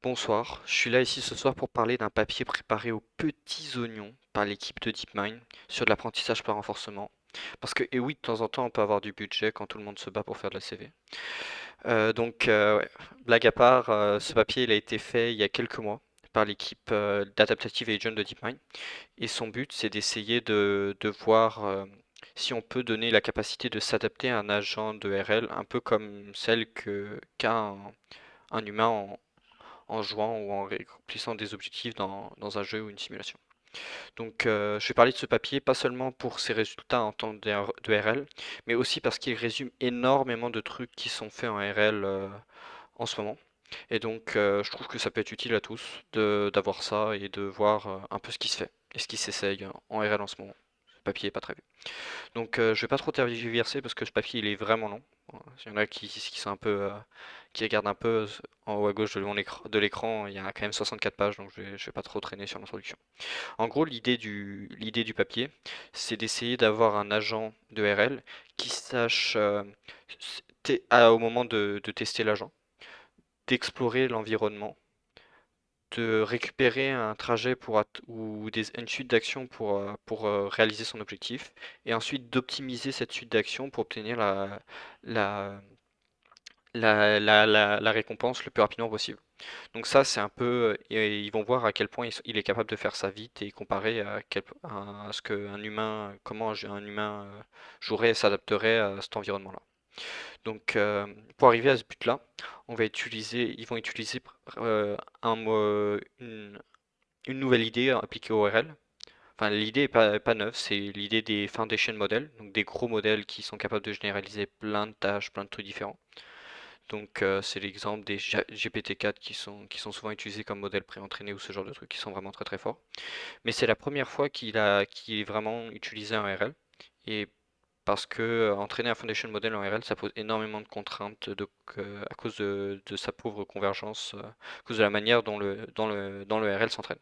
Bonsoir, je suis là ici ce soir pour parler d'un papier préparé aux petits oignons par l'équipe de DeepMind sur de l'apprentissage par renforcement. Parce que, et oui, de temps en temps, on peut avoir du budget quand tout le monde se bat pour faire de la CV. Ouais, blague à part, ce papier il a été fait il y a quelques mois par l'équipe d'Adaptative Agent de DeepMind. Et son but, c'est d'essayer de voir si on peut donner la capacité de s'adapter à un agent de RL, un peu comme celle qu'a un humain en jouant ou en remplissant des objectifs dans un jeu ou une simulation. Je vais parler de ce papier pas seulement pour ses résultats en temps de RL, mais aussi parce qu'il résume énormément de trucs qui sont faits en RL en ce moment. Je trouve que ça peut être utile à tous d'avoir ça et de voir un peu ce qui se fait et ce qui s'essaye en RL en ce moment. Le papier est pas très vieux. Je vais pas trop tergiverser parce que ce papier il est vraiment long. Il y en a qui sont un peu, qui regardent un peu en haut à gauche de l'écran, il y a quand même 64 pages, donc je vais pas trop traîner sur l'introduction. En gros, l'idée du papier, c'est d'essayer d'avoir un agent de RL qui sache, au moment de tester l'agent, d'explorer l'environnement, de récupérer un trajet ou une suite d'actions pour réaliser son objectif, et ensuite d'optimiser cette suite d'actions pour obtenir la, la récompense le plus rapidement possible. Donc ça, c'est un peu, et ils vont voir à quel point il est capable de faire ça vite et comparer à ce qu'un humain, comment un humain jouerait et s'adapterait à cet environnement-là. Pour arriver à ce but-là, ils vont utiliser un, mo- une nouvelle idée appliquée au RL. Enfin, l'idée est pas neuve, c'est l'idée des foundation models, donc des gros modèles qui sont capables de généraliser plein de tâches, plein de trucs différents. C'est l'exemple des GPT-4 qui sont souvent utilisés comme modèle préentraîné ou ce genre de trucs qui sont vraiment très très forts. Mais c'est la première fois qu'il est vraiment utilisé en RL. Et parce que entraîner un foundation model en RL, ça pose énormément de contraintes à cause de sa pauvre convergence, à cause de la manière dont le RL s'entraîne.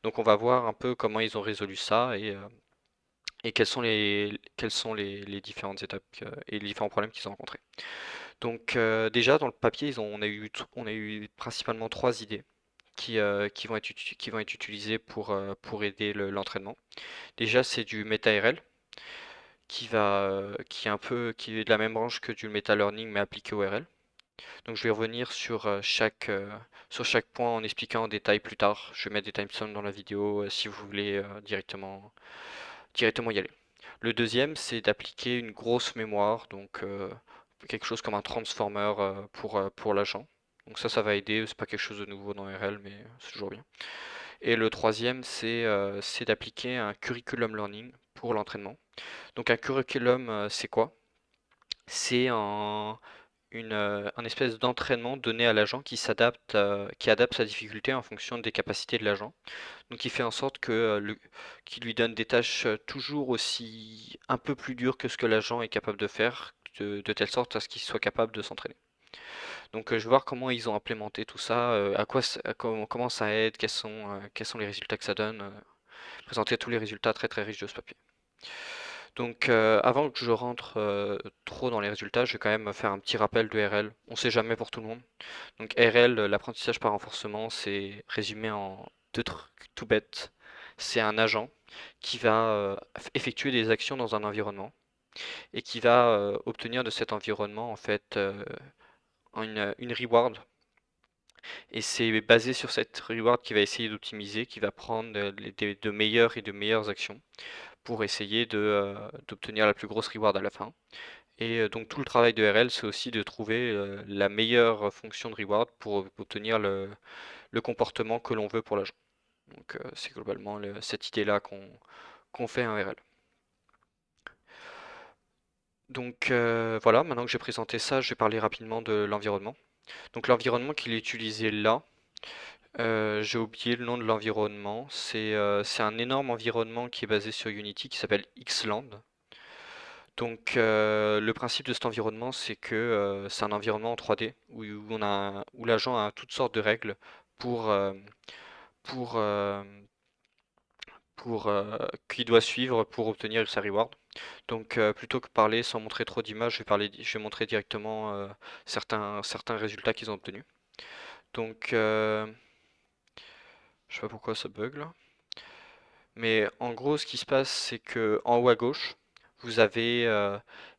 Donc on va voir un peu comment ils ont résolu ça et quelles sont les différentes étapes et les différents problèmes qu'ils ont rencontrés. Déjà dans le papier, on a eu principalement trois idées qui vont être utilisées pour aider l'entraînement. Déjà, c'est du MetaRL qui est de la même branche que du meta-learning mais appliqué au RL. Donc je vais revenir sur chaque point en expliquant en détail plus tard. Je vais mettre des timestamps dans la vidéo si vous voulez directement y aller. Le deuxième, c'est d'appliquer une grosse mémoire, quelque chose comme un transformer pour l'agent. Donc ça va aider, c'est pas quelque chose de nouveau dans RL, mais c'est toujours bien. Et le troisième, c'est d'appliquer un curriculum learning pour l'entraînement. Donc un curriculum, c'est quoi? C'est un espèce d'entraînement donné à l'agent qui adapte sa difficulté en fonction des capacités de l'agent. Donc il fait en sorte qu'il lui donne des tâches toujours aussi un peu plus dures que ce que l'agent est capable de faire, de telle sorte à ce qu'il soit capable de s'entraîner. Je vais voir comment ils ont implémenté tout ça, comment ça aide, quels sont les résultats que ça donne, présenter tous les résultats très très riches de ce papier. Avant que je rentre trop dans les résultats, je vais quand même faire un petit rappel de RL. On sait jamais pour tout le monde. Donc RL, l'apprentissage par renforcement, c'est résumé en deux trucs tout bêtes. C'est un agent qui va effectuer des actions dans un environnement et qui va obtenir de cet environnement en fait une reward. Et c'est basé sur cette reward qu'il va essayer d'optimiser, qui va prendre de meilleures et de meilleures actions pour essayer d'obtenir la plus grosse reward à la fin. Donc tout le travail de RL, c'est aussi de trouver la meilleure fonction de reward pour obtenir le comportement que l'on veut pour l'agent. C'est globalement cette idée-là qu'on fait en RL. Voilà, maintenant que j'ai présenté ça, je vais parler rapidement de l'environnement. Donc l'environnement qu'il est utilisé là, j'ai oublié le nom de l'environnement. C'est un énorme environnement qui est basé sur Unity qui s'appelle Xland. Le principe de cet environnement, c'est que c'est un environnement en 3D où l'agent a toutes sortes de règles pour, euh, pour, euh, qu'il doit suivre pour obtenir sa reward. Plutôt que parler sans montrer trop d'images, je vais montrer directement certains résultats qu'ils ont obtenus. Donc, je sais pas pourquoi ça bug là. Mais en gros, ce qui se passe, c'est que en haut à gauche, vous avez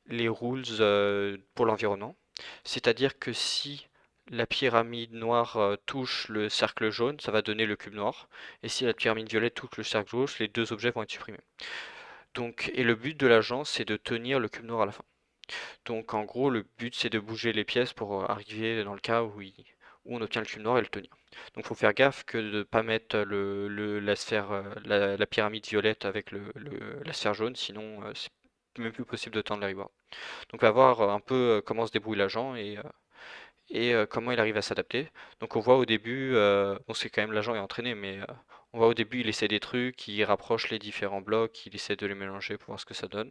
les rules pour l'environnement. C'est-à-dire que si la pyramide noire touche le cercle jaune, ça va donner le cube noir. Et si la pyramide violette touche le cercle rouge, les deux objets vont être supprimés. Donc, et le but de l'agent, c'est de tenir le cube noir à la fin. Donc, en gros, le but, c'est de bouger les pièces pour arriver dans le cas où on obtient le cube noir et le tenir. Donc, il faut faire gaffe que de ne pas mettre la sphère, la pyramide violette avec la sphère jaune, sinon c'est même plus possible de tendre la reward. Donc, on va voir un peu comment se débrouille l'agent et comment il arrive à s'adapter. Donc, on voit au début, bon, c'est quand même l'agent est entraîné, mais on voit au début, il essaie des trucs, il rapproche les différents blocs, il essaie de les mélanger pour voir ce que ça donne.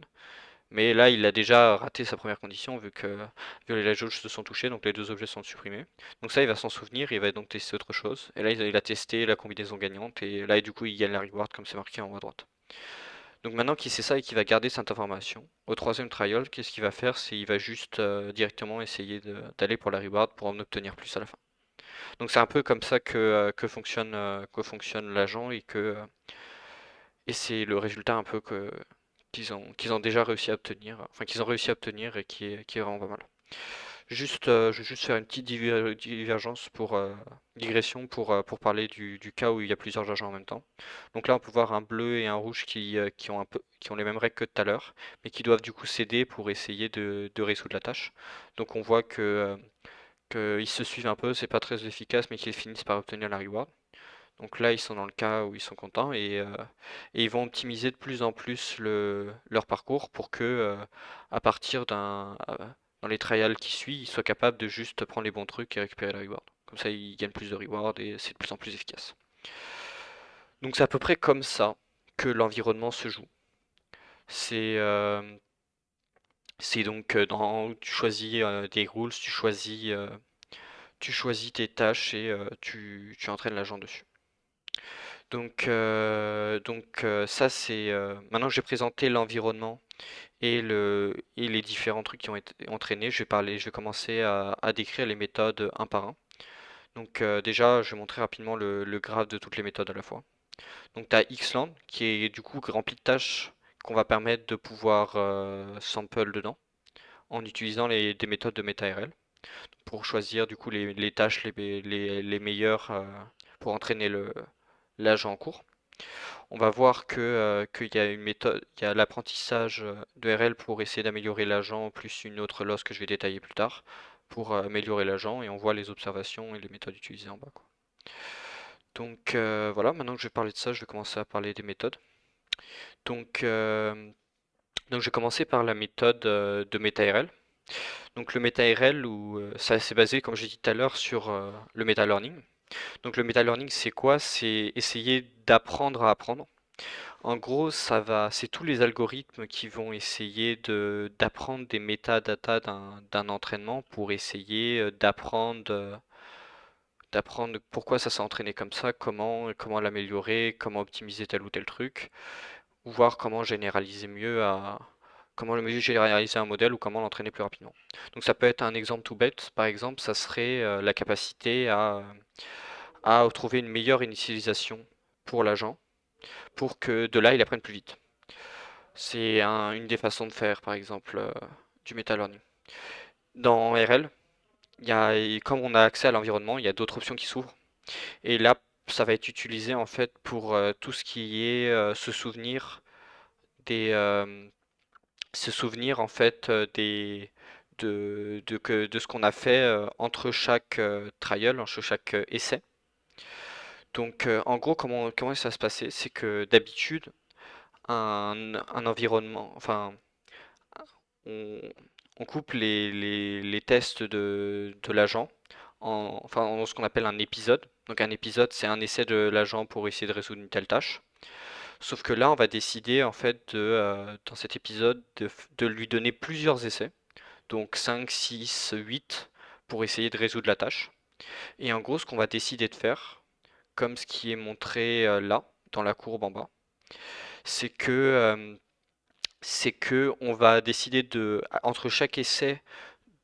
Mais là, il a déjà raté sa première condition vu que violet et la jauge se sont touchés, donc les deux objets sont supprimés. Donc ça, il va s'en souvenir, il va donc tester autre chose. Et là, il a testé la combinaison gagnante, et là, du coup, il gagne la reward comme c'est marqué en haut à droite. Donc maintenant qu'il sait ça et qu'il va garder cette information, au troisième trial, qu'est-ce qu'il va faire? C'est il va juste directement essayer d'aller pour la reward pour en obtenir plus à la fin. Donc c'est un peu comme ça que fonctionne l'agent et c'est le résultat un peu qu'ils ont déjà réussi à obtenir, enfin qu'ils ont réussi à obtenir et qui est vraiment pas mal. Je vais juste faire une petite divergence digression pour parler du cas où il y a plusieurs agents en même temps. Donc là, on peut voir un bleu et un rouge qui ont les mêmes règles que tout à l'heure, mais qui doivent du coup s'aider pour essayer de résoudre la tâche. Donc on voit qu'ils se suivent un peu, c'est pas très efficace, mais qu'ils finissent par obtenir la reward. Donc là, ils sont dans le cas où ils sont contents et ils vont optimiser de plus en plus leur parcours pour que, à partir dans les trials qui suivent, ils soient capables de juste prendre les bons trucs et récupérer la reward. Comme ça, ils gagnent plus de reward et c'est de plus en plus efficace. Donc c'est à peu près comme ça que l'environnement se joue. C'est euh, c'est donc tu choisis des rules, tu choisis tes tâches et tu entraînes l'agent dessus. Donc, ça c'est maintenant que j'ai présenté l'environnement et les différents trucs qui ont été entraînés, je vais commencer à décrire les méthodes un par un. Donc déjà, je vais montrer rapidement le graphe de toutes les méthodes à la fois. Donc tu as Xland qui est du coup rempli de tâches qu'on va permettre de pouvoir sample dedans en utilisant des méthodes de MetaRL pour choisir du coup les tâches les meilleures pour entraîner l'agent en cours. On va voir qu'il y a une méthode, il y a l'apprentissage de RL pour essayer d'améliorer l'agent, plus une autre loss que je vais détailler plus tard, pour améliorer l'agent, et on voit les observations et les méthodes utilisées en bas, quoi. Donc voilà, maintenant que je vais parler de ça, je vais commencer à parler des méthodes. Donc, euh, donc je vais commencer par la méthode de MetaRL. Donc le MetaRL, ça c'est basé, comme j'ai dit tout à l'heure, sur le meta-learning. Donc le meta-learning, c'est quoi? C'est essayer d'apprendre à apprendre. En gros, c'est tous les algorithmes qui vont essayer d'apprendre des métadatas d'un entraînement pour essayer d'apprendre pourquoi ça s'est entraîné comme ça, comment l'améliorer, comment optimiser tel ou tel truc, ou voir comment le mieux généraliser un modèle ou comment l'entraîner plus rapidement. Donc ça peut être un exemple tout bête, par exemple, ça serait la capacité à trouver une meilleure initialisation pour l'agent pour que de là il apprenne plus vite. C'est une des façons de faire, par exemple, du meta-learning. Dans RL, comme on a accès à l'environnement, il y a d'autres options qui s'ouvrent. Et là, ça va être utilisé en fait pour tout ce qui est des, euh, se souvenir en fait de ce qu'on a fait entre chaque trial, entre chaque essai. Donc, en gros, comment ça se passait? C'est que d'habitude, un environnement, enfin, on, on coupe les tests de l'agent en ce qu'on appelle un épisode. Donc un épisode, c'est un essai de l'agent pour essayer de résoudre une telle tâche. Sauf que là, on va décider en fait dans cet épisode de lui donner plusieurs essais, donc 5, 6, 8, pour essayer de résoudre la tâche. Et en gros, ce qu'on va décider de faire, comme ce qui est montré là, dans la courbe en bas, c'est que on va décider entre chaque essai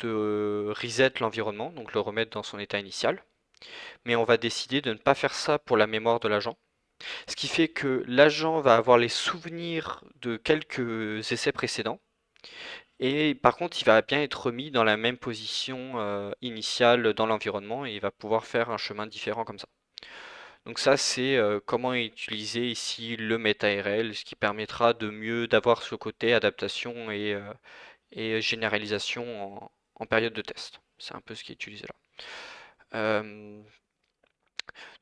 de reset l'environnement, donc le remettre dans son état initial. mais on va décider de ne pas faire ça pour la mémoire de l'agent. Ce qui fait que l'agent va avoir les souvenirs de quelques essais précédents, et par contre, il va bien être remis dans la même position initiale dans l'environnement, et il va pouvoir faire un chemin différent comme ça. Donc ça, c'est comment utiliser ici le MetaRL, ce qui permettra de mieux d'avoir ce côté adaptation et généralisation en période de test. C'est un peu ce qui est utilisé là. Euh,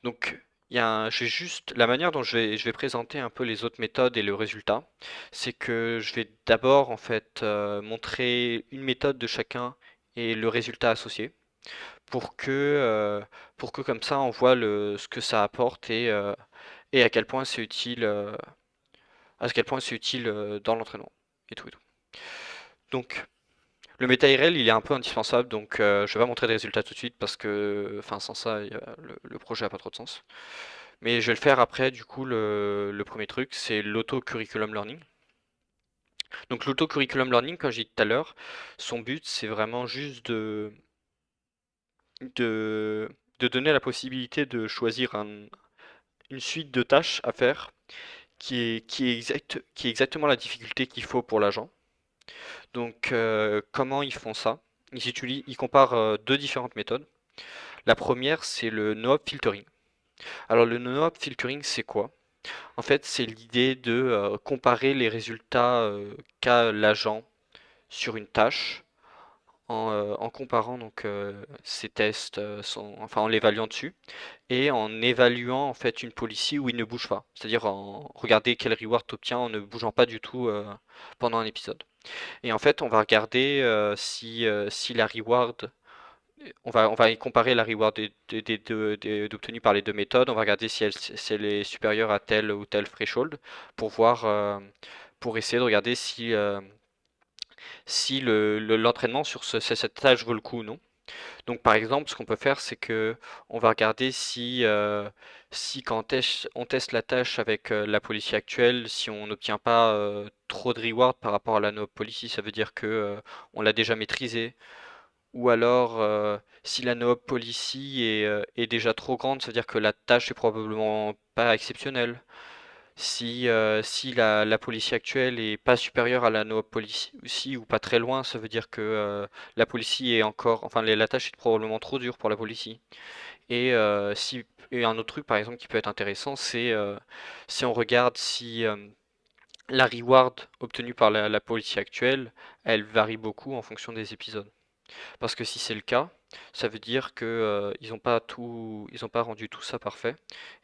donc, je vais juste, la manière dont je vais présenter un peu les autres méthodes et le résultat, c'est que je vais d'abord en fait montrer une méthode de chacun et le résultat associé pour que comme ça on voit ce que ça apporte et à quel point c'est utile, dans l'entraînement et tout et tout. Donc, le méta-IRL, il est un peu indispensable, donc je vais pas montrer des résultats tout de suite parce que, enfin, sans ça, le projet a pas trop de sens. Mais je vais le faire après, du coup, le premier truc, c'est l'auto-curriculum learning. Donc l'auto-curriculum learning, comme j'ai dit tout à l'heure, son but, c'est vraiment juste de, de donner la possibilité de choisir une suite de tâches à faire qui est exactement la difficulté qu'il faut pour l'agent. Donc comment ils font ça? Ils comparent deux différentes méthodes. La première, c'est le no-op filtering. Alors le no-op filtering, c'est quoi? En fait, c'est l'idée de comparer les résultats qu'a l'agent sur une tâche en comparant donc ces tests, enfin en l'évaluant dessus et en évaluant en fait une policy où il ne bouge pas. C'est-à-dire en regarder quel reward t'obtiens en ne bougeant pas du tout pendant un épisode. Et en fait, on va regarder si la reward, on va y comparer la reward obtenue par les deux méthodes. On va regarder si elle est supérieure à tel ou tel threshold pour voir, pour essayer de regarder si l'entraînement sur cette tâche vaut le coup ou non. Donc par exemple, ce qu'on peut faire, c'est que on va regarder si quand on teste la tâche avec la policy actuelle, si on n'obtient pas trop de reward par rapport à la no policy, ça veut dire que on l'a déjà maîtrisé. Ou alors, si la no policy est déjà trop grande, ça veut dire que la tâche est probablement pas exceptionnelle. Si la policy actuelle est pas supérieure à la no policy ou pas très loin, ça veut dire que la policy est encore, enfin la tâche est probablement trop dure pour la policy. Et et un autre truc par exemple qui peut être intéressant, c'est si on regarde si la reward obtenue par la policy actuelle, elle varie beaucoup en fonction des épisodes. Parce que si c'est le cas, ça veut dire que ils ont pas rendu tout ça parfait,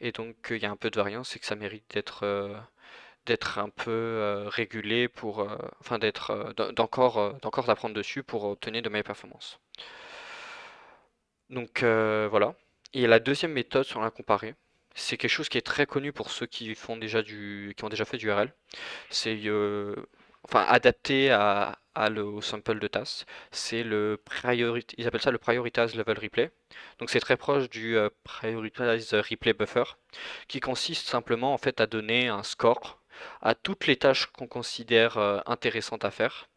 et donc il y a un peu de variance et que ça mérite d'être un peu régulé enfin d'encore d'apprendre dessus pour obtenir de meilleures performances. Donc voilà. Et la deuxième méthode sur la comparée, c'est quelque chose qui est très connu pour ceux qui ont déjà fait du RL. C'est enfin adapté au sample de task. C'est ils appellent ça le Prioritize Level Replay. Donc c'est très proche du Prioritize Replay Buffer, qui consiste simplement en fait à donner un score à toutes les tâches qu'on considère intéressantes à faire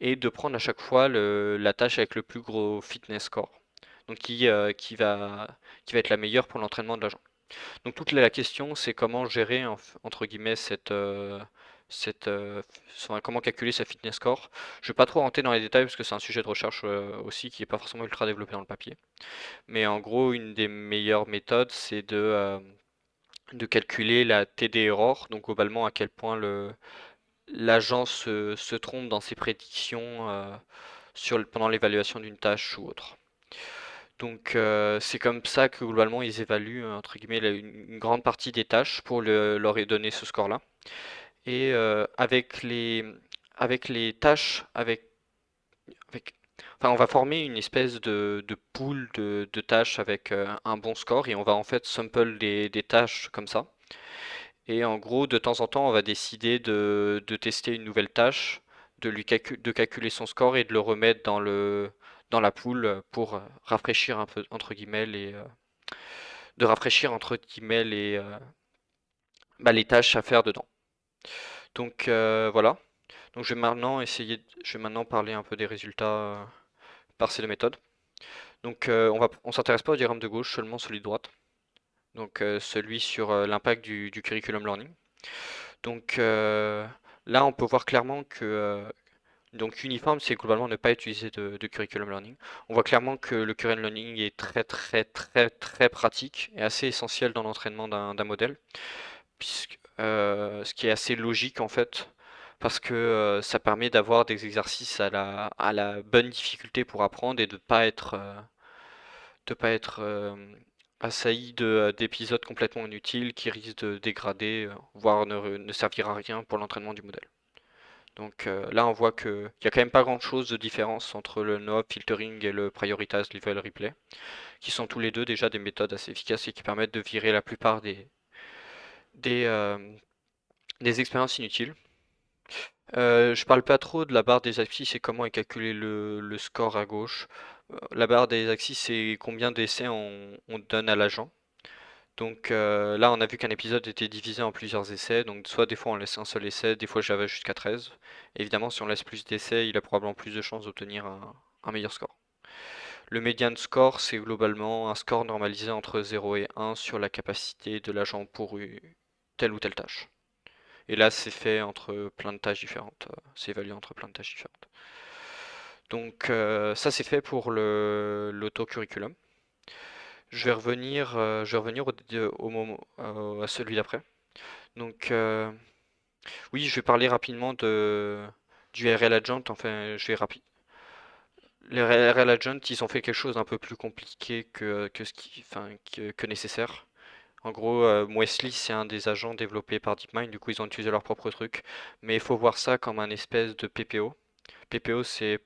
et de prendre à chaque fois la tâche avec le plus gros fitness score. Donc qui va être la meilleure pour l'entraînement de l'agent. Donc toute la question, c'est comment gérer entre guillemets cette, comment calculer sa fitness score. Je vais pas trop rentrer dans les détails parce que c'est un sujet de recherche aussi qui est pas forcément ultra développé dans le papier. Mais en gros, une des meilleures méthodes, c'est de calculer la TD error, donc globalement à quel point l'agent se trompe dans ses prédictions pendant l'évaluation d'une tâche ou autre. Donc c'est comme ça que globalement ils évaluent entre guillemets une grande partie des tâches pour leur donner ce score-là. Et avec les tâches, avec, enfin on va former une espèce de pool de tâches avec un bon score et on va en fait sample des tâches comme ça. Et en gros de temps en temps on va décider de tester une nouvelle tâche, de calculer son score et de le remettre dans la pool pour rafraîchir un peu entre guillemets les tâches à faire dedans. Donc voilà. Donc je vais maintenant parler un peu des résultats par ces deux méthodes. Donc on s'intéresse pas au diagramme de gauche, seulement celui de droite. Donc celui sur l'impact du curriculum learning. Donc là, on peut voir clairement que donc uniforme, c'est globalement ne pas utiliser de curriculum learning. On voit clairement que le curriculum learning est très très très très pratique et assez essentiel dans l'entraînement d'un modèle, puisque ce qui est assez logique en fait, parce que ça permet d'avoir des exercices à la bonne difficulté pour apprendre et de pas être assailli d'épisodes complètement inutiles qui risquent de dégrader, voire ne servir à rien pour l'entraînement du modèle. Donc là, on voit qu'il n'y a quand même pas grand-chose de différence entre le no-op filtering et le prioritized level replay, qui sont tous les deux déjà des méthodes assez efficaces et qui permettent de virer la plupart des, euh, des expériences inutiles. Je parle pas trop de la barre des axes et comment est calculé le score à gauche. La barre des axes, c'est combien d'essais on donne à l'agent. Donc là, on a vu qu'un épisode était divisé en plusieurs essais. Donc soit des fois on laisse un seul essai, des fois j'avais jusqu'à 13. Évidemment, si on laisse plus d'essais, il a probablement plus de chances d'obtenir un meilleur score. Le median score, c'est globalement un score normalisé entre 0 et 1 sur la capacité de l'agent pour telle ou telle tâche. Et là, c'est fait entre plein de tâches différentes. C'est évalué entre plein de tâches différentes. Donc ça, c'est fait pour l'auto-curriculum. Je vais revenir au moment, à celui d'après. Donc oui, je vais parler rapidement du RL Agent. Enfin, je vais rapide. Les RL Agent, ils ont fait quelque chose d'un peu plus compliqué que nécessaire. En gros, Wesley, c'est un des agents développés par DeepMind. Du coup, ils ont utilisé leur propre truc. Mais il faut voir ça comme un espèce de PPO. PPO, c'est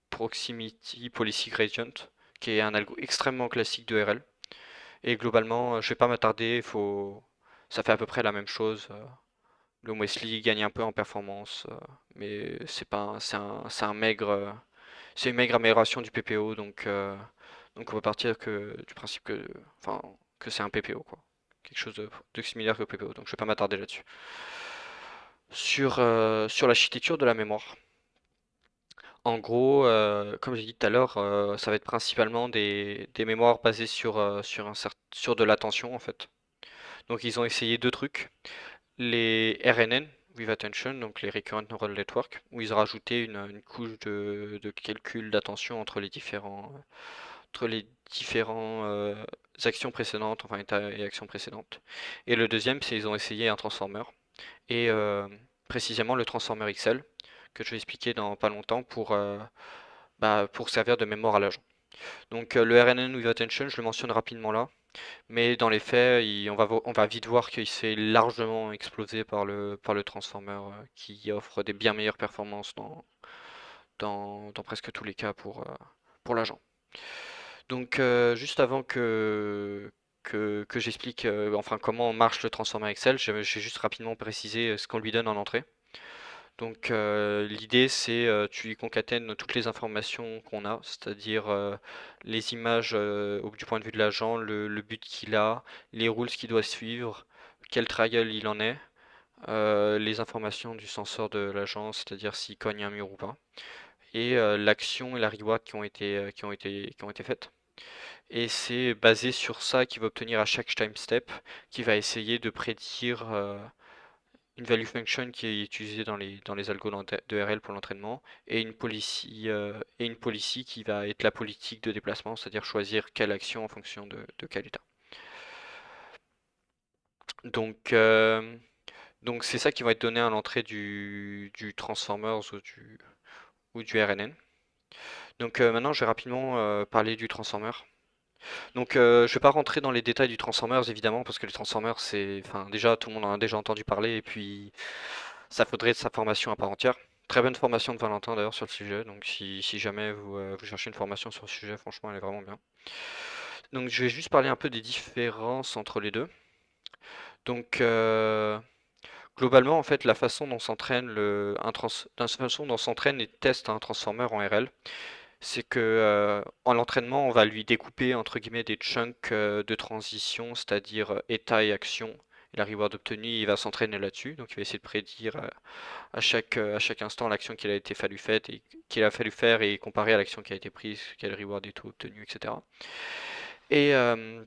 Proximity Policy Gradient, qui est un algo extrêmement classique de RL. Et globalement, je vais pas m'attarder, ça fait à peu près la même chose. Le Wesley gagne un peu en performance, mais c'est pas, c'est un maigre, c'est une maigre amélioration du PPO, donc on peut partir du principe enfin, que c'est un PPO quoi, quelque chose de similaire que PPO. Donc je vais pas m'attarder là-dessus. Sur l'architecture de la mémoire. En gros, comme j'ai dit tout à l'heure, ça va être principalement des mémoires basées sur de l'attention en fait. Donc ils ont essayé deux trucs. Les RNN, with attention, donc les Recurrent Neural Network, où ils ont rajouté une couche de calcul d'attention entre les différents actions précédentes, enfin états et actions précédentes. Et le deuxième, c'est ils ont essayé un transformer, et précisément le transformer XL, que je vais expliquer dans pas longtemps pour servir de mémoire à l'agent. Donc le RNN with attention, je le mentionne rapidement là. Mais dans les faits, on va vite voir qu'il s'est largement explosé par le Transformer qui offre des bien meilleures performances dans presque tous les cas pour l'agent. Donc juste avant que j'explique enfin comment marche le Transformer Excel, j'ai juste rapidement précisé ce qu'on lui donne en entrée. Donc l'idée c'est tu y concatènes toutes les informations qu'on a, c'est-à-dire les images du point de vue de l'agent, le but qu'il a, les rules qu'il doit suivre, quel trial il en est, les informations du senseur de l'agent, c'est-à-dire s'il cogne un mur ou pas, et l'action et la reward qui ont été faites. Et c'est basé sur ça qu'il va obtenir à chaque time step, qui va essayer de prédire une value function qui est utilisée dans les algos de RL pour l'entraînement et une policy qui va être la politique de déplacement, c'est-à-dire choisir quelle action en fonction de quel état. Donc, donc c'est ça qui va être donné à l'entrée du Transformers ou du RNN. Donc maintenant je vais rapidement parler du Transformer. Donc je vais pas rentrer dans les détails du Transformers évidemment parce que le Transformers c'est, enfin déjà tout le monde en a déjà entendu parler et puis ça faudrait de sa formation à part entière. Très bonne formation de Valentin d'ailleurs sur le sujet, donc si jamais vous cherchez une formation sur le sujet, franchement elle est vraiment bien. Donc je vais juste parler un peu des différences entre les deux. Donc globalement en fait la façon dont s'entraîne la façon dont s'entraîne et teste un transformer en RL, c'est que en l'entraînement on va lui découper entre guillemets des chunks de transition, c'est-à-dire état et action, Et la reward obtenue, il va s'entraîner là-dessus. Donc il va essayer de prédire à chaque instant l'action qu'il a été fallu faire et qu'il a fallu faire et comparer à l'action qui a été prise, quel reward et tout obtenu, etc. Et, euh,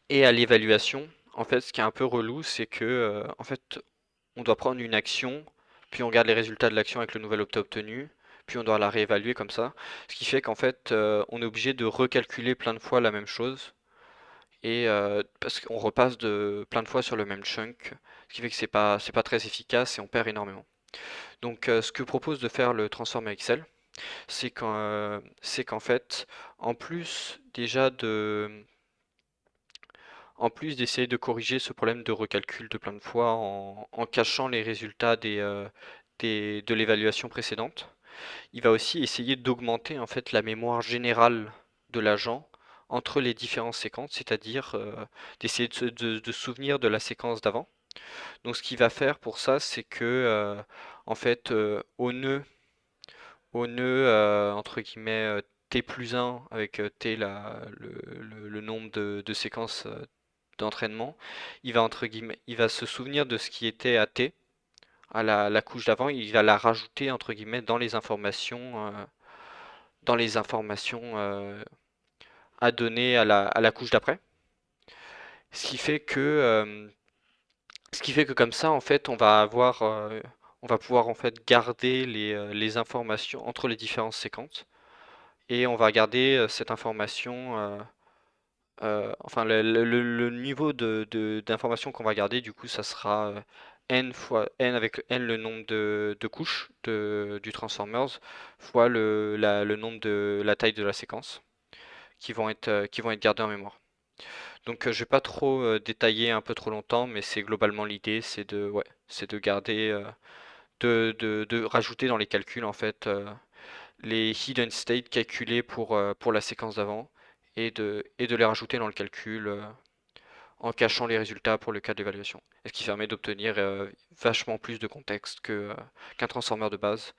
et à l'évaluation, en fait, ce qui est un peu relou, c'est que en fait, on doit prendre une action, puis on regarde les résultats de l'action avec le nouvel objet obtenu, puis on doit la réévaluer comme ça. Ce qui fait qu'en fait, on est obligé de recalculer plein de fois la même chose. Et parce qu'on repasse de plein de fois sur le même chunk, ce qui fait que c'est pas très efficace et on perd énormément. Donc ce que propose de faire le Transformer Excel, c'est qu'en fait, en plus déjà en plus d'essayer de corriger ce problème de recalcul de plein de fois en cachant les résultats de l'évaluation précédente, il va aussi essayer d'augmenter en fait la mémoire générale de l'agent entre les différentes séquences, c'est-à-dire d'essayer de se souvenir de la séquence d'avant. Donc ce qu'il va faire pour ça, c'est que en fait au nœud entre guillemets t plus 1 avec t le nombre de séquences d'entraînement, il va entre guillemets, il va se souvenir de ce qui était à t à la couche d'avant, il va la rajouter entre guillemets dans les informations à donner à la couche d'après. Ce qui fait que ce qui fait que comme ça en fait on va pouvoir en fait garder les informations entre les différentes séquences et on va garder cette information enfin le niveau d'information qu'on va garder du coup ça sera n fois n avec n le nombre de couches du Transformers fois le nombre de la taille de la séquence qui vont être gardées en mémoire. Donc je vais pas trop détailler un peu trop longtemps, mais c'est globalement l'idée, c'est de garder, de rajouter dans les calculs en fait les hidden states calculés pour la séquence d'avant et de les rajouter dans le calcul en cachant les résultats pour le cas d'évaluation. Et ce qui permet d'obtenir vachement plus de contexte qu'un transformer de base,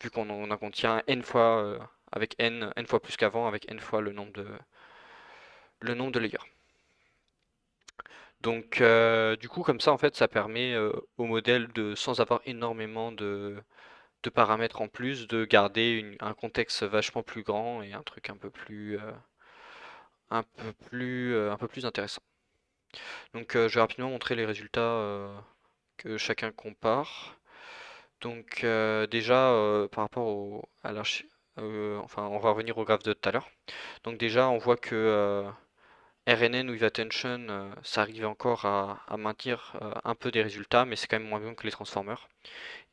vu qu'on en contient n fois avec n fois plus qu'avant, avec n fois le nombre de layers. Donc, du coup, comme ça, en fait, ça permet au modèle de, sans avoir énormément de paramètres en plus, de garder un contexte vachement plus grand et un truc un peu plus intéressant. Donc, je vais rapidement montrer les résultats que chacun compare. Donc, déjà, par rapport à enfin, on va revenir au graphe de tout à l'heure. Donc, déjà, on voit que RNN ou Attention, ça arrive encore à maintenir un peu des résultats, mais c'est quand même moins bon que les transformers.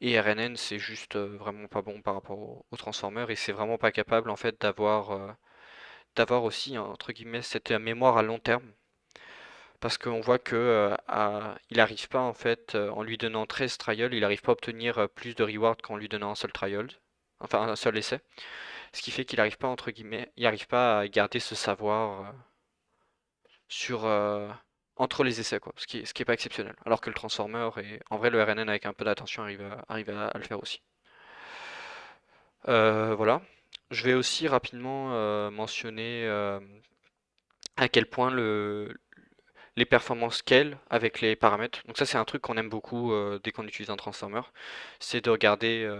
Et RNN, c'est juste vraiment pas bon par rapport aux transformers, et c'est vraiment pas capable en fait d'avoir aussi entre guillemets cette mémoire à long terme, parce qu'on voit que il arrive pas en fait en lui donnant 13 trials, il arrive pas à obtenir plus de rewards qu'en lui donnant un seul trial, enfin un seul essai, ce qui fait qu'il arrive pas entre guillemets, il arrive pas à garder ce savoir sur entre les essais quoi, ce qui est pas exceptionnel. Alors que le Transformer et en vrai le RNN avec un peu d'attention arrive à le faire aussi. Voilà. Je vais aussi rapidement mentionner à quel point les performances scale avec les paramètres. Donc ça c'est un truc qu'on aime beaucoup dès qu'on utilise un Transformer, c'est de regarder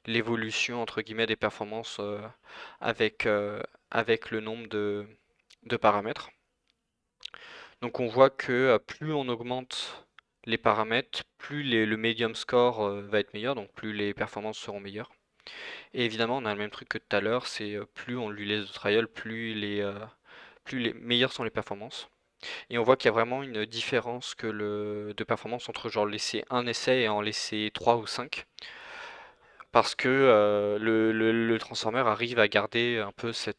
l'évolution entre guillemets des performances avec, avec le nombre de paramètres. Donc on voit que plus on augmente les paramètres, plus le medium score va être meilleur, donc plus les performances seront meilleures. Et évidemment, on a le même truc que tout à l'heure, c'est plus on lui laisse de trial, plus les meilleures sont les performances. Et on voit qu'il y a vraiment une différence de performance entre genre laisser un essai et en laisser 3 ou 5. Parce que le Transformer arrive à garder un peu ce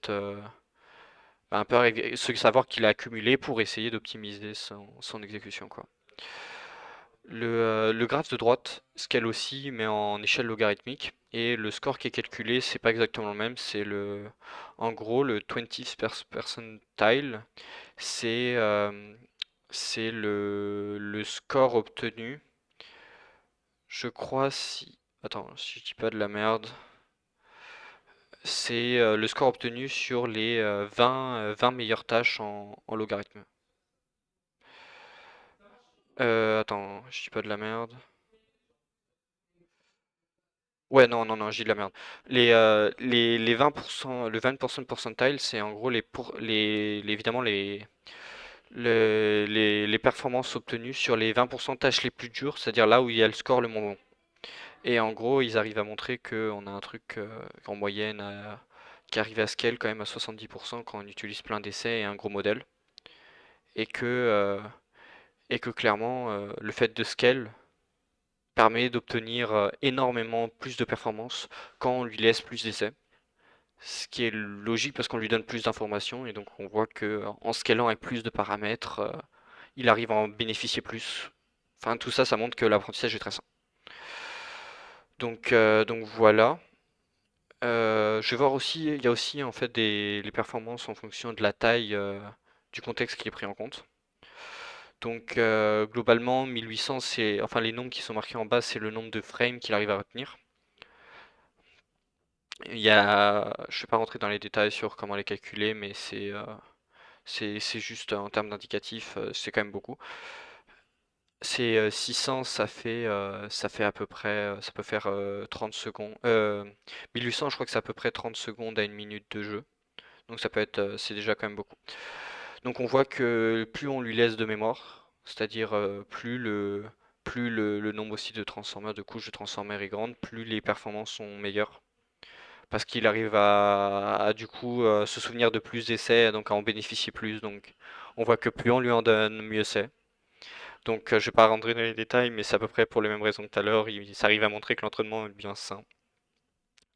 savoir qu'il a accumulé pour essayer d'optimiser son exécution, quoi. Le graphe de droite scale aussi, mais en échelle logarithmique. Et le score qui est calculé, c'est pas exactement le même. En gros, le 20th percentile, c'est c'est le score obtenu. Je crois si. Attends, si je dis pas de la merde. C'est le score obtenu sur les 20 meilleures tâches en logarithme. Attends, je dis pas de la merde. Ouais, non, non, non, je dis de la merde. Les 20%, le 20% percentile, c'est en gros évidemment les performances obtenues sur les 20% tâches les plus dures, c'est-à-dire là où il y a le score le moins bon. Et en gros, ils arrivent à montrer qu'on a un truc en moyenne qui arrive à scale quand même à 70% quand on utilise plein d'essais et un gros modèle. Et que clairement, le fait de scale permet d'obtenir énormément plus de performance quand on lui laisse plus d'essais. Ce qui est logique parce qu'on lui donne plus d'informations et donc on voit que en scalant avec plus de paramètres, il arrive à en bénéficier plus. Enfin, tout ça, ça montre que l'apprentissage est très sain. Donc voilà. Je vais voir aussi, il y a aussi en fait les performances en fonction de la taille du contexte qui est pris en compte. Donc globalement, 1800, c'est, enfin les nombres qui sont marqués en bas, c'est le nombre de frames qu'il arrive à retenir. Je vais pas rentrer dans les détails sur comment les calculer, mais c'est juste en termes d'indicatif, c'est quand même beaucoup. C'est 600, ça fait à peu près, ça peut faire 30 secondes. 1800, je crois que c'est à peu près 30 secondes à une minute de jeu. Donc ça peut être, c'est déjà quand même beaucoup. Donc on voit que plus on lui laisse de mémoire, c'est-à-dire plus le nombre aussi de transformers, de couches de transformers est grande, plus les performances sont meilleures. Parce qu'il arrive du coup se souvenir de plus d'essais, donc à en bénéficier plus. Donc on voit que plus on lui en donne, mieux c'est. Donc je vais pas rentrer dans les détails, mais c'est à peu près pour les mêmes raisons que tout à l'heure. Ça arrive à montrer que l'entraînement est bien sain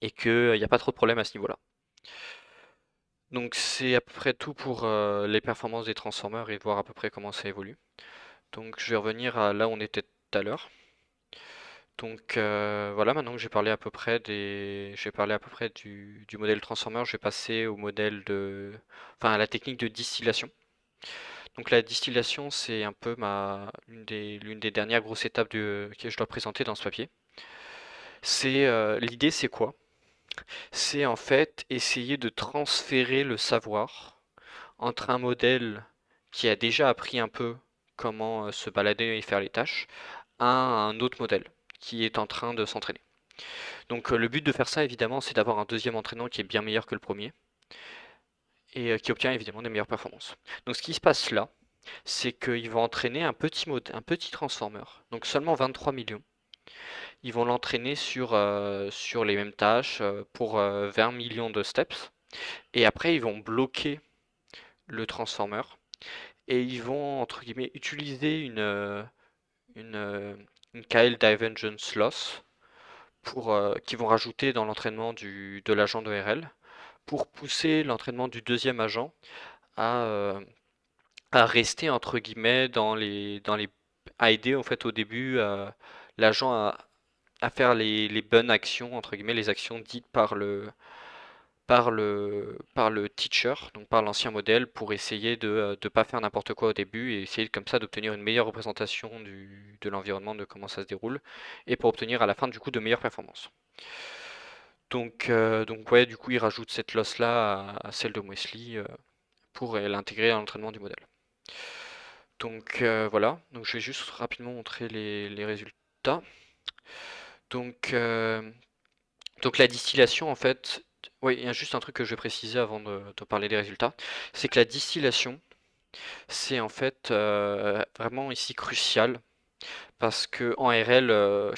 et qu'il n'y a pas trop de problèmes à ce niveau-là. Donc c'est à peu près tout pour les performances des transformers et voir à peu près comment ça évolue. Donc je vais revenir à là où on était tout à l'heure. Donc voilà, maintenant que j'ai parlé à peu près du modèle transformer, je vais passer au modèle enfin à la technique de distillation. Donc la distillation, c'est un peu l'une des dernières grosses étapes que je dois présenter dans ce papier. L'idée, c'est quoi? C'est en fait essayer de transférer le savoir entre un modèle qui a déjà appris un peu comment se balader et faire les tâches à un autre modèle qui est en train de s'entraîner. Donc le but de faire ça, évidemment, c'est d'avoir un deuxième entraînement qui est bien meilleur que le premier et qui obtient évidemment des meilleures performances. Donc ce qui se passe là, c'est qu'ils vont entraîner un petit transformer, donc seulement 23 millions. Ils vont l'entraîner sur les mêmes tâches pour 20 millions de steps. Et après, ils vont bloquer le transformer et ils vont, entre guillemets, utiliser une, euh, une KL Divergence Loss qui vont rajouter dans l'entraînement de l'agent d'ORL pour pousser l'entraînement du deuxième agent à, euh, à rester, entre guillemets, à aider en fait au début l'agent à faire les bonnes actions, entre guillemets, les actions dites par le teacher, donc par l'ancien modèle, pour essayer de ne pas faire n'importe quoi au début et essayer comme ça d'obtenir une meilleure représentation de l'environnement, de comment ça se déroule, et pour obtenir à la fin du coup de meilleures performances. Donc ouais, du coup, il rajoute cette loss-là à celle de Wesley pour l'intégrer à l'entraînement du modèle. Donc voilà, donc je vais juste rapidement montrer les résultats. Donc, euh, donc la distillation, en fait, oui, il y a juste un truc que je vais préciser avant de parler des résultats, c'est que la distillation, c'est en fait vraiment ici crucial parce que en RL,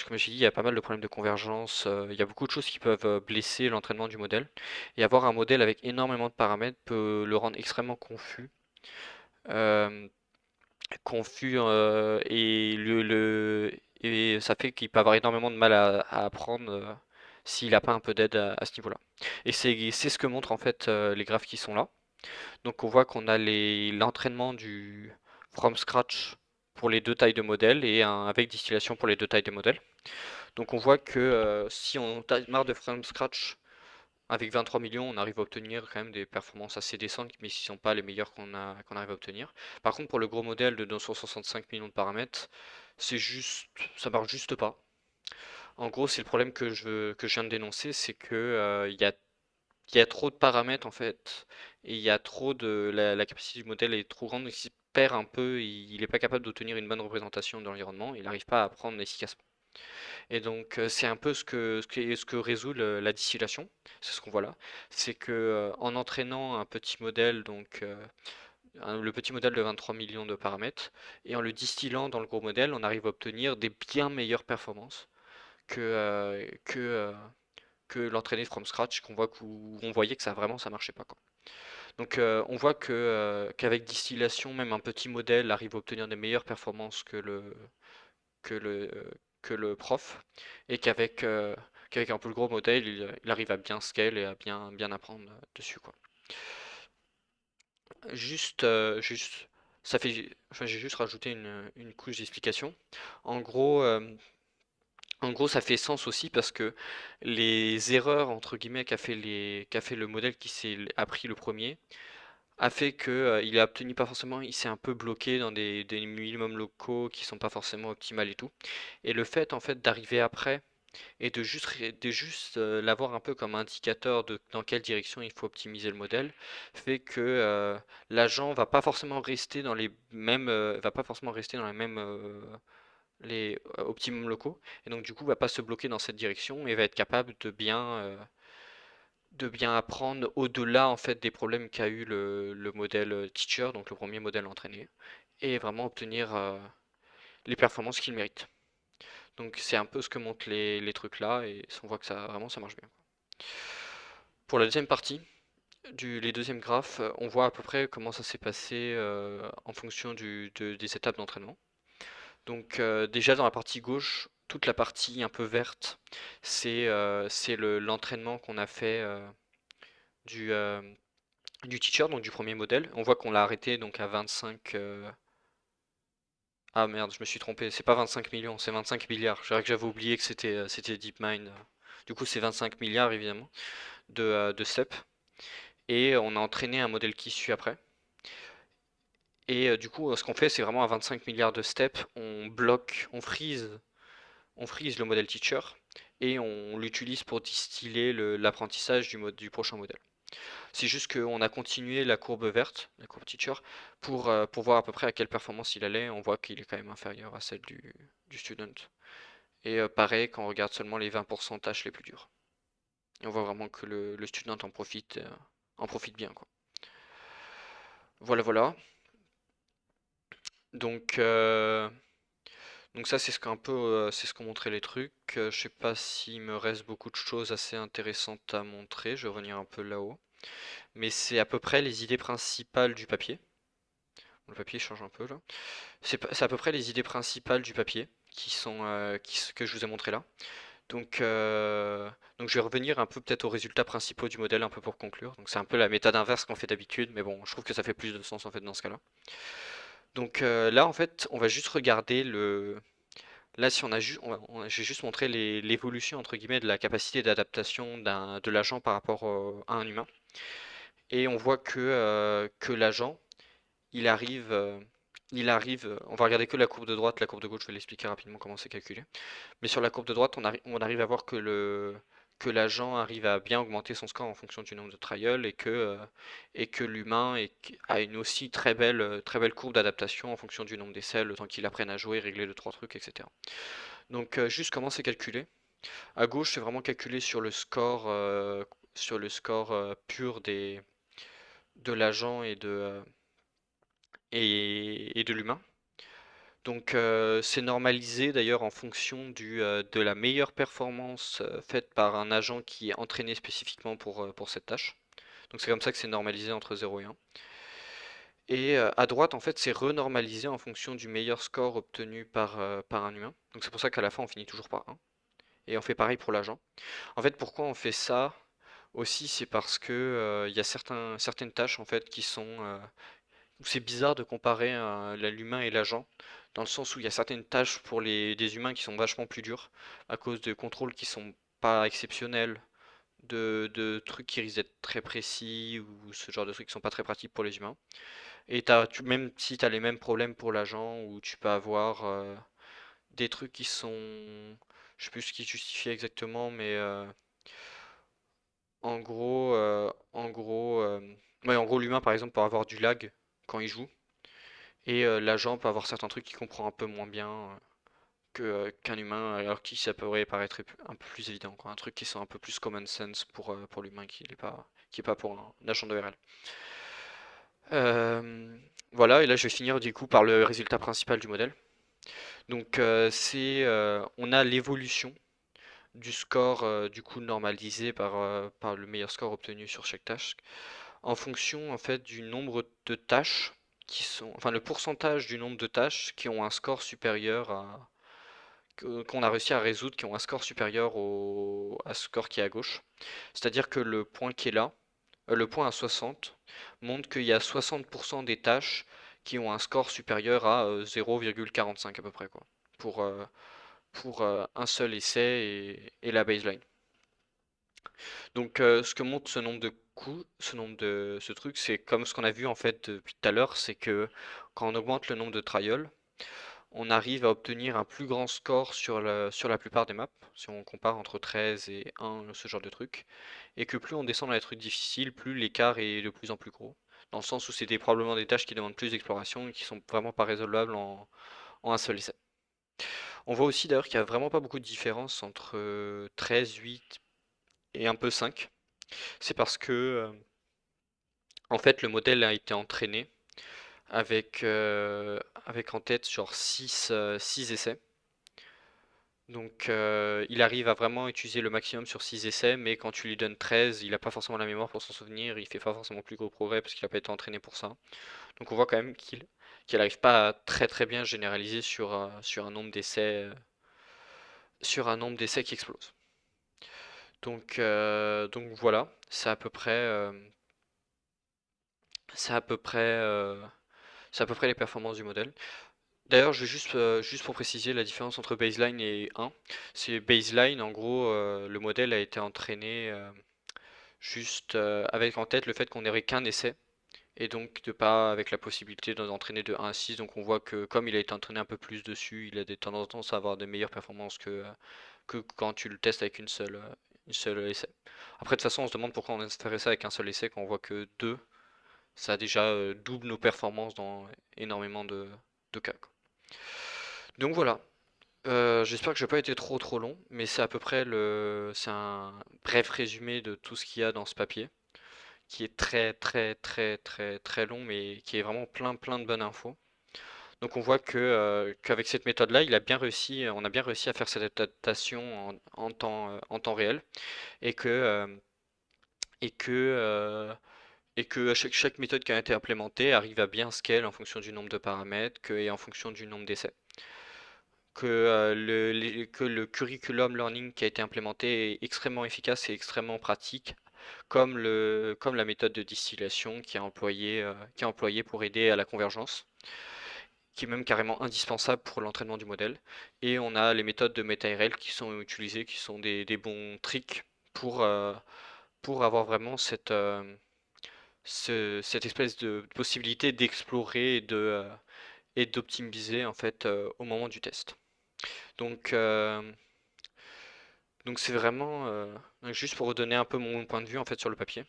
comme j'ai dit, il y a pas mal de problèmes de convergence, il y a beaucoup de choses qui peuvent blesser l'entraînement du modèle et avoir un modèle avec énormément de paramètres peut le rendre extrêmement confus. Euh, et ça fait qu'il peut avoir énormément de mal à apprendre s'il n'a pas un peu d'aide à ce niveau-là. Et c'est ce que montrent en fait les graphes qui sont là. Donc on voit qu'on a l'entraînement du from scratch pour les deux tailles de modèle et avec distillation pour les deux tailles de modèle. Donc on voit que si on marre de from scratch avec 23 millions, on arrive à obtenir quand même des performances assez décentes, mais ce ne sont pas les meilleures qu'on arrive à obtenir. Par contre, pour le gros modèle de 265 millions de paramètres, ça marche juste pas. En gros, c'est le problème que je viens de dénoncer, c'est que il y a trop de paramètres en fait, et il y a trop la capacité du modèle est trop grande, perd un peu, il n'est pas capable d'obtenir une bonne représentation de l'environnement, il n'arrive pas à apprendre efficacement. Et donc c'est un peu ce que résout la distillation, c'est ce qu'on voit là, c'est que en entraînant un petit modèle, le petit modèle de 23 millions de paramètres, et en le distillant dans le gros modèle, on arrive à obtenir des bien meilleures performances que, que l'entraîner from scratch, où on voyait que ça marchait pas, quoi. Donc on voit qu'avec distillation, même un petit modèle arrive à obtenir des meilleures performances que le, que le prof, et qu'avec un peu le gros modèle, il arrive à bien scale et à bien apprendre dessus, quoi. Juste, enfin, j'ai juste rajouté une couche d'explication. En gros, euh, En gros, ça fait sens aussi parce que les erreurs, entre guillemets, qu'a fait le modèle qui s'est appris le premier, a fait que il a obtenu pas forcément, il s'est un peu bloqué dans des minimums locaux qui sont pas forcément optimales et tout. Et le fait, en fait, d'arriver après et de juste l'avoir un peu comme indicateur de dans quelle direction il faut optimiser le modèle, fait que l'agent va pas forcément rester dans les mêmes, va pas forcément rester dans les mêmes les optimums locaux, et donc du coup va pas se bloquer dans cette direction et va être capable de bien apprendre au-delà en fait des problèmes qu'a eu le modèle teacher, donc le premier modèle entraîné, et vraiment obtenir les performances qu'il mérite. Donc c'est un peu ce que montrent les trucs là, et on voit que ça marche bien. Pour la deuxième partie, les deuxièmes graphes, on voit à peu près comment ça s'est passé en fonction des étapes d'entraînement. Donc déjà dans la partie gauche, toute la partie un peu verte, c'est l'entraînement qu'on a fait du, euh, du teacher, donc du premier modèle. On voit qu'on l'a arrêté donc à 25. Ah merde, je me suis trompé, c'est pas 25 millions, c'est 25 milliards. J'avais oublié que c'était DeepMind. Du coup, c'est 25 milliards évidemment de steps. Et on a entraîné un modèle qui suit après. Et du coup, ce qu'on fait, c'est vraiment à 25 milliards de steps, on bloque, on freeze le modèle teacher et on l'utilise pour distiller l'apprentissage du prochain modèle. C'est juste qu'on a continué la courbe verte, la courbe teacher, pour voir à peu près à quelle performance il allait. On voit qu'il est quand même inférieur à celle du student. Et pareil, quand on regarde seulement les 20% tâches les plus dures. Et on voit vraiment que le student en profite bien, quoi. Voilà, voilà. Donc, euh, donc ça, c'est c'est ce qu'ont montré les trucs. Je sais pas s'il me reste beaucoup de choses assez intéressantes à montrer. Je vais revenir un peu là-haut. Mais c'est à peu près les idées principales du papier. Le papier change un peu là. C'est à peu près les idées principales du papier que je vous ai montré là. Donc, euh, donc je vais revenir un peu peut-être aux résultats principaux du modèle un peu pour conclure. Donc c'est un peu la méthode inverse qu'on fait d'habitude, mais bon, je trouve que ça fait plus de sens en fait dans ce cas-là. Donc là en fait, on va juste regarder le. Là, si on a juste, j'ai juste montré l'évolution entre guillemets de la capacité d'adaptation de l'agent par rapport à un humain. Et on voit que l'agent, il arrive, on va regarder que la courbe de droite, la courbe de gauche, je vais l'expliquer rapidement comment c'est calculé. Mais sur la courbe de droite, on arrive à voir que l'agent arrive à bien augmenter son score en fonction du nombre de trials et que l'humain a une aussi très belle courbe d'adaptation en fonction du nombre d'essais, le temps qu'il apprenne à jouer, régler deux, trois trucs, etc. Donc juste comment c'est calculé. À gauche, c'est vraiment calculé sur le score pur de l'agent et de l'humain. Donc c'est normalisé d'ailleurs en fonction de la meilleure performance faite par un agent qui est entraîné spécifiquement pour cette tâche. Donc c'est comme ça que c'est normalisé entre 0 et 1. Et à droite, en fait, c'est renormalisé en fonction du meilleur score obtenu par un humain. Donc c'est pour ça qu'à la fin, on finit toujours par 1. Et on fait pareil pour l'agent. En fait, pourquoi on fait ça aussi, c'est parce que il y a certaines tâches en fait qui sont c'est bizarre de comparer l'humain et l'agent, dans le sens où il y a certaines tâches pour des humains qui sont vachement plus dures, à cause de contrôles qui sont pas exceptionnels, de trucs qui risquent d'être très précis, ou ce genre de trucs qui sont pas très pratiques pour les humains. Et même si tu as les mêmes problèmes pour l'agent, où tu peux avoir des trucs qui sont... Je sais plus ce qui justifie exactement, mais en gros, ouais, en gros, l'humain par exemple peut avoir du lag quand il joue. Et l'agent peut avoir certains trucs qu'il comprend un peu moins bien qu'un humain, alors que ça pourrait paraître un peu plus évident, quoi. Un truc qui sont un peu plus common sense pour l'humain qui est pas pour un agent de RL. Euh, voilà, et là je vais finir du coup par le résultat principal du modèle. Donc on a l'évolution du score du coup normalisé par le meilleur score obtenu sur chaque tâche en fonction en fait du nombre de tâches enfin le pourcentage du nombre de tâches qui ont un score supérieur qu'on a réussi à résoudre, qui ont un score supérieur à ce score qui est à gauche. C'est-à-dire que le point qui est là, le point à 60, montre qu'il y a 60% des tâches qui ont un score supérieur à 0,45 à peu près, quoi, pour, euh, pour un seul essai et la baseline. Donc ce que montre ce nombre de coups, ce truc, c'est comme ce qu'on a vu en fait depuis tout à l'heure, c'est que quand on augmente le nombre de trials, on arrive à obtenir un plus grand score sur la plupart des maps, si on compare entre 13 et 1, ce genre de truc, et que plus on descend dans les trucs difficiles, plus l'écart est de plus en plus gros, dans le sens où c'est probablement des tâches qui demandent plus d'exploration et qui sont vraiment pas résolvables en un seul essai. On voit aussi d'ailleurs qu'il n'y a vraiment pas beaucoup de différence entre 13, 8 et un peu 5. C'est parce que en fait le modèle a été entraîné avec en tête genre 6 essais. Donc il arrive à vraiment utiliser le maximum sur 6 essais, mais quand tu lui donnes 13, il n'a pas forcément la mémoire pour s'en souvenir, il fait pas forcément plus gros progrès parce qu'il n'a pas été entraîné pour ça. Donc on voit quand même qu'il n'arrive pas à très très bien généraliser sur un nombre d'essais qui explose. Donc voilà, c'est à peu près, c'est à peu près les performances du modèle. D'ailleurs, je vais juste pour préciser la différence entre baseline et 1. C'est baseline, en gros, le modèle a été entraîné juste avec en tête le fait qu'on n'aurait qu'un essai et donc de pas avec la possibilité d'en entraîner de 1 à 6. Donc on voit que comme il a été entraîné un peu plus dessus, il a des tendances à avoir de meilleures performances que quand tu le testes avec une seule essai. Après, de toute façon, on se demande pourquoi on ferait ça avec un seul essai quand on voit que 2, ça a déjà double nos performances dans énormément de cas, quoi. Donc voilà. J'espère que j'ai pas été trop long, mais c'est à peu près c'est un bref résumé de tout ce qu'il y a dans ce papier, qui est très long, mais qui est vraiment plein de bonnes infos. Donc on voit qu'avec cette méthode-là, on a bien réussi à faire cette adaptation en temps réel, et que et que et que chaque méthode qui a été implémentée arrive à bien scale en fonction du nombre de paramètres et en fonction du nombre d'essais. Que le curriculum learning qui a été implémenté est extrêmement efficace et extrêmement pratique, comme la méthode de distillation qui est employée pour aider à la convergence, qui est même carrément indispensable pour l'entraînement du modèle. Et on a les méthodes de MetaRL qui sont utilisées, qui sont des bons tricks pour avoir vraiment cette espèce de possibilité d'explorer et d'optimiser en fait au moment du test. Donc, euh, donc c'est vraiment, donc juste pour redonner un peu mon point de vue en fait sur le papier,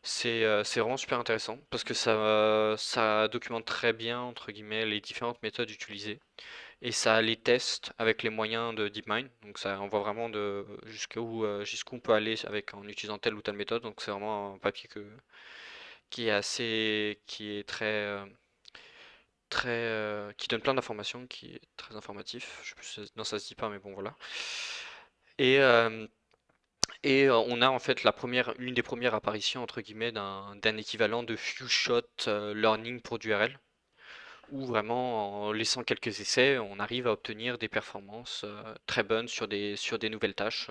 c'est vraiment super intéressant parce que ça documente très bien entre guillemets les différentes méthodes utilisées et ça les teste avec les moyens de DeepMind. Donc ça on voit vraiment jusqu'où on peut aller en utilisant telle ou telle méthode. Donc c'est vraiment un papier qui est qui donne plein d'informations, qui est très informatif. Je sais plus non ça se dit pas mais bon voilà. Et on a en fait l'une des premières apparitions entre guillemets d'un équivalent de few shot learning pour du RL, où vraiment en laissant quelques essais, on arrive à obtenir des performances très bonnes sur des nouvelles tâches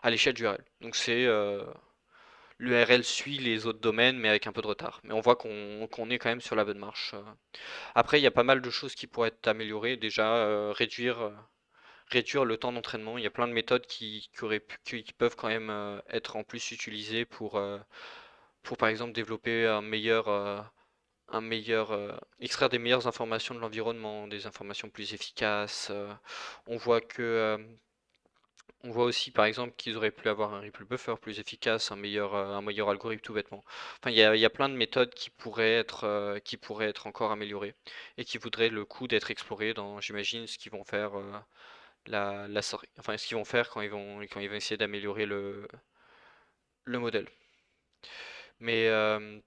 à l'échelle du RL. Donc le RL suit les autres domaines mais avec un peu de retard. Mais on voit qu'on est quand même sur la bonne marche. Après, il y a pas mal de choses qui pourraient être améliorées. Déjà, réduire le temps d'entraînement. Il y a plein de méthodes qui peuvent quand même être en plus utilisées pour par exemple développer extraire des meilleures informations de l'environnement, des informations plus efficaces. On voit que, euh, On voit aussi par exemple qu'ils auraient pu avoir un ripple buffer plus efficace, un meilleur algorithme tout bêtement. Enfin, il y a plein de méthodes qui pourraient être encore améliorées et qui voudraient le coup d'être explorées dans, j'imagine, ce qu'ils vont faire, enfin, ce qu'ils vont faire quand ils vont essayer d'améliorer le modèle. Mais, euh,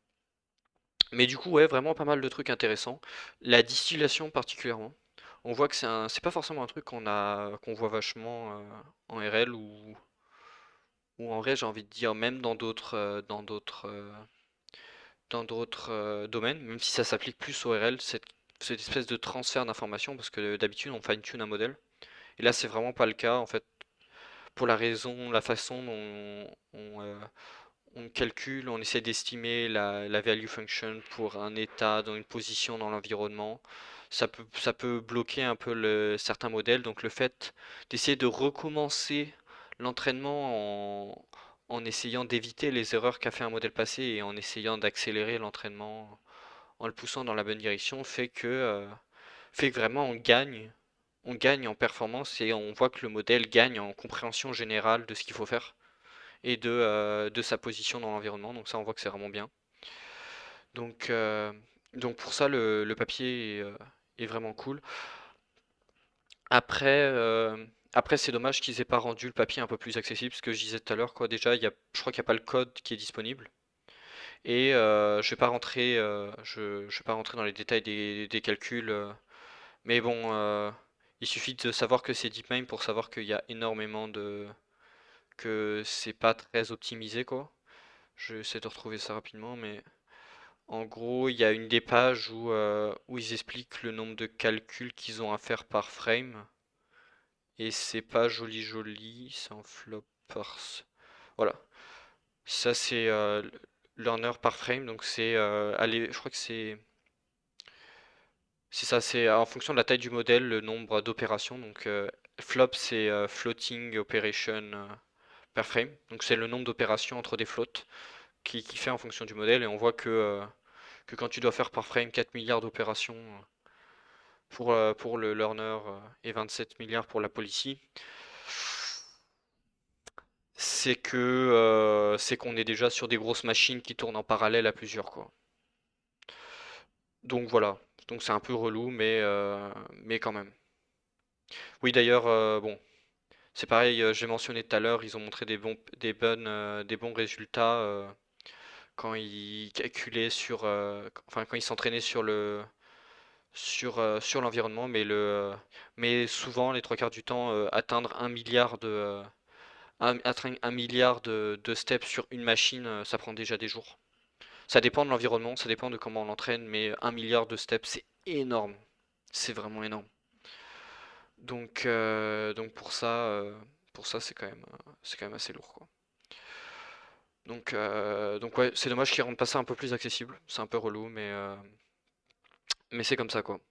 mais du coup, ouais, vraiment pas mal de trucs intéressants. La distillation particulièrement. On voit que c'est pas forcément un truc qu'on voit vachement en RL ou en vrai, j'ai envie de dire même dans d'autres domaines, même si ça s'applique plus au RL, cette espèce de transfert d'informations, parce que d'habitude on fine-tune un modèle, et là c'est vraiment pas le cas en fait, pour la façon dont on calcule, on essaie d'estimer la value function pour un état dans une position dans l'environnement. Ça peut bloquer un peu certains modèles, donc le fait d'essayer de recommencer l'entraînement en essayant d'éviter les erreurs qu'a fait un modèle passé et en essayant d'accélérer l'entraînement en le poussant dans la bonne direction fait que vraiment on gagne en performance et on voit que le modèle gagne en compréhension générale de ce qu'il faut faire et de sa position dans l'environnement. Donc ça, on voit que c'est vraiment bien. Donc, euh, donc pour ça, le papier est vraiment cool. Après, après c'est dommage qu'ils aient pas rendu le papier un peu plus accessible, ce que je disais tout à l'heure, quoi. Déjà, je crois qu'il n'y a pas le code qui est disponible. Et je vais pas rentrer dans les détails des calculs, mais bon, il suffit de savoir que c'est DeepMind pour savoir qu'il y a énormément que c'est pas très optimisé, quoi. Je vais essayer de retrouver ça rapidement, mais en gros, il y a une des pages où ils expliquent le nombre de calculs qu'ils ont à faire par frame. Et c'est pas joli joli, c'est en flop Voilà. Ça c'est learner par frame, donc allez, je crois que c'est ça, c'est en fonction de la taille du modèle, le nombre d'opérations. Donc flop c'est floating operation per frame. Donc c'est le nombre d'opérations entre des floats qui fait en fonction du modèle. Et on voit que quand tu dois faire par frame 4 milliards d'opérations pour le learner et 27 milliards pour la policy, c'est qu'on est déjà sur des grosses machines qui tournent en parallèle à plusieurs, quoi. Donc voilà. Donc c'est un peu relou, mais quand même. Oui, d'ailleurs, bon, c'est pareil, j'ai mentionné tout à l'heure, ils ont montré des bons résultats quand ils calculaient enfin quand ils s'entraînaient sur l'environnement, mais souvent les trois quarts du temps, atteindre un milliard de steps sur une machine, ça prend déjà des jours. Ça dépend de l'environnement, ça dépend de comment on l'entraîne, mais un milliard de steps, c'est énorme. C'est vraiment énorme. Donc pour ça c'est quand même assez lourd, quoi. Donc ouais, c'est dommage qu'ils rendent pas ça un peu plus accessible. C'est un peu relou, mais c'est comme ça, quoi.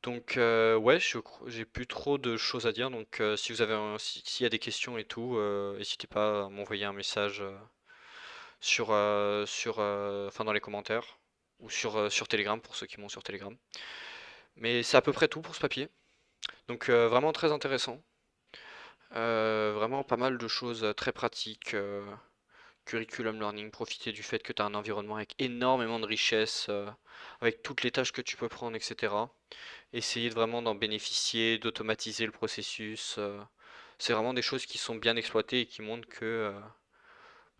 Donc ouais, j'ai plus trop de choses à dire. Donc si vous avez s'il y a des questions et tout, n'hésitez pas à m'envoyer un message enfin dans les commentaires ou sur Telegram pour ceux qui m'ont sur Telegram. Mais c'est à peu près tout pour ce papier. Donc vraiment très intéressant. Vraiment pas mal de choses très pratiques. Curriculum learning, profiter du fait que tu as un environnement avec énormément de richesses, avec toutes les tâches que tu peux prendre, etc. Essayer vraiment d'en bénéficier, d'automatiser le processus. C'est vraiment des choses qui sont bien exploitées et qui montrent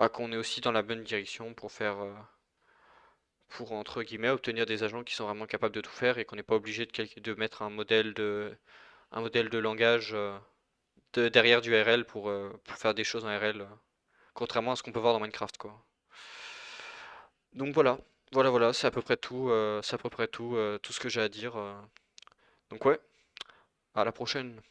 qu'on est aussi dans la bonne direction pour entre guillemets obtenir des agents qui sont vraiment capables de tout faire et qu'on n'est pas obligé de mettre un modèle de langage derrière du RL pour faire des choses en RL, contrairement à ce qu'on peut voir dans Minecraft, quoi. Donc voilà, c'est à peu près tout, tout ce que j'ai à dire. Donc ouais, à la prochaine.